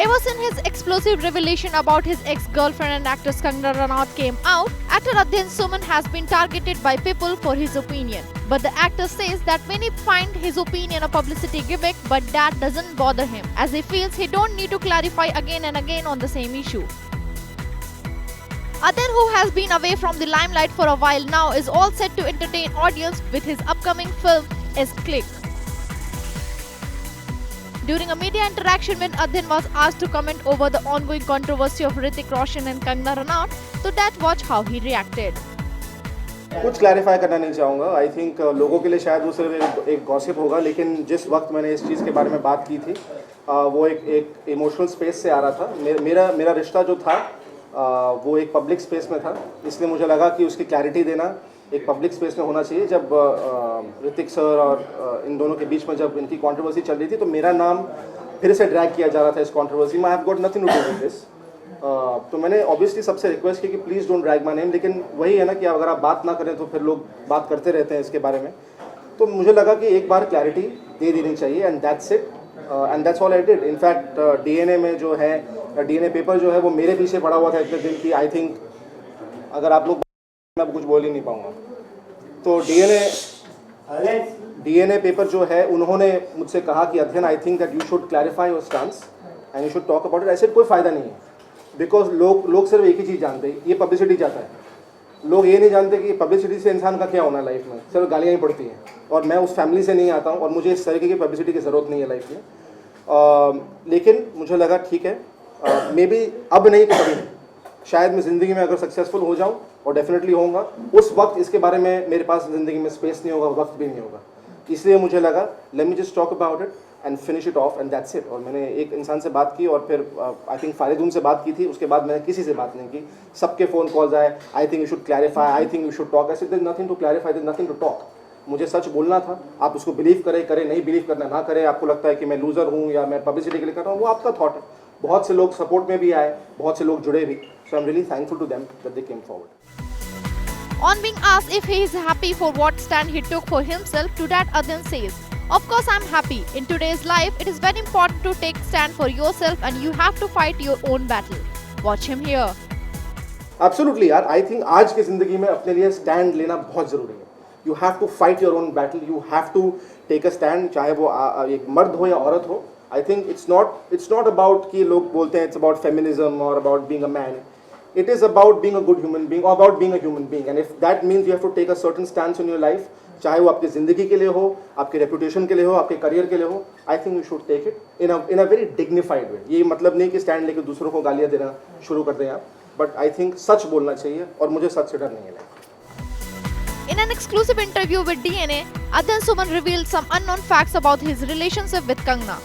Ever since his explosive revelation about his ex-girlfriend and actress Kangana Ranaut came out, actor Adhyan Suman has been targeted by people for his opinion. But the actor says that many find his opinion a publicity gimmick, but that doesn't bother him, as he feels he don't need to clarify again and again on the same issue. Adhyan, who has been away from the limelight for a while now, is all set to entertain audience with his upcoming film is Click. During a media interaction when Adhyan was asked to comment over the ongoing controversy of Hrithik Roshan and Kangana Ranaut, so let's watch how he reacted. कुछ clarify करना नहीं चाहूँगा. I think लोगों के लिए शायद वो सिर्फ एक गॉसिप होगा, लेकिन जिस वक्त मैंने इस चीज़ के बारे में बात की थी वो एक इमोशनल स्पेस से आ रहा था. मेरा रिश्ता जो था वो एक पब्लिक स्पेस में था, इसलिए मुझे लगा कि उसकी क्लैरिटी देना एक पब्लिक स्पेस में होना चाहिए. जब ऋतिक सर और इन दोनों के बीच में जब इनकी कंट्रोवर्सी चल रही थी तो मेरा नाम फिर से ड्रैग किया जा रहा था इस कंट्रोवर्सी में. I have got nothing to do with this. तो मैंने ऑब्वियसली सबसे रिक्वेस्ट की कि please don't drag my name, लेकिन वही है ना कि अगर आप बात ना करें तो फिर लोग बात करते रहते हैं इसके बारे में. तो मुझे लगा कि एक बार क्लैरिटी दे देनी चाहिए and that's it and that's all I did. In fact DNA में जो है डीएनए पेपर जो है वो मेरे पीछे पड़ा हुआ था इतने दिन की. आई थिंक अगर आप लोग मैं कुछ बोल ही नहीं पाऊँगा. तो डीएनए पेपर जो है उन्होंने मुझसे कहा कि अध्ययन I think that you should clarify your stance and you should talk about it. ऐसे कोई फ़ायदा नहीं है, बिकॉज लोग सिर्फ एक ही चीज़ जानते हैं, ये पब्लिसिटी चाहता है. लोग ये नहीं जानते कि पब्लिसिटी से इंसान का क्या होना है लाइफ में, सिर्फ गालियाँ ही पड़ती हैं. और मैं उस फैमिली से नहीं आता हूँ और मुझे इस तरीके की पब्लिसिटी की ज़रूरत नहीं है लाइफ में. लेकिन मुझे लगा ठीक है, मे बी अब नहीं तो कभी नहीं, शायद मैं ज़िंदगी में अगर सक्सेसफुल हो जाऊँ और डेफिनेटली होऊंगा, उस वक्त इसके बारे में मेरे पास ज़िंदगी में स्पेस नहीं होगा, वक्त भी नहीं होगा. इसलिए मुझे लगा let me just talk about it and finish it of and that's it. और मैंने एक इंसान से बात की और फिर आई थिंक फारिदून से बात की थी. उसके बाद मैंने किसी से बात नहीं की. सबके फ़ोन कॉल्स आए, I think you should clarify, I think you should talk. ऐसे there nothing to clarify, there nothing to talk. मुझे सच बोलना था. आप उसको बिलीव करें नहीं बिलीव करना ना करें, आपको लगता है कि मैं लूज़र हूँ या मैं पब्लिसिटी के लिए कर रहा हूँ, वो आपका थॉट है. बहुत से लोग सपोर्ट में भी आए, बहुत से लोग जुड़े भी. So I am really thankful to them that they came forward. On being asked if he is happy for what stand he took for himself, to that Adhyan says, "Of course I'm happy. In today's life, it is very important to take stand for yourself and you have to fight your own battle." Watch him here. Absolutely यार, I think आज की ज़िंदगी में अपने लिए stand लेना बहुत ज़रूरी है. You have to fight your own battle, you have to take a stand, चाहे वो एक मर्द हो या औरत हो. I think it's not about कि लोग बोलते हैं इट्स अबाउट फेमिनिज्म और about being a man. It is about being a good human being or about being a human being, and if that means you have to take a certain stance in your life, चाहे वो आपकी ज़िंदगी के लिए हो, आपके reputation के लिए हो, आपके करियर के लिए हो, I think you should take it in a very dignified way. ये मतलब नहीं कि स्टैंड लेके दूसरों को गालियाँ देना शुरू कर दें आप, but I think सच बोलना चाहिए और मुझे सच से डर नहीं है. In an exclusive interview with DNA, Adhyan Suman revealed some unknown facts about his relationship with Kangana.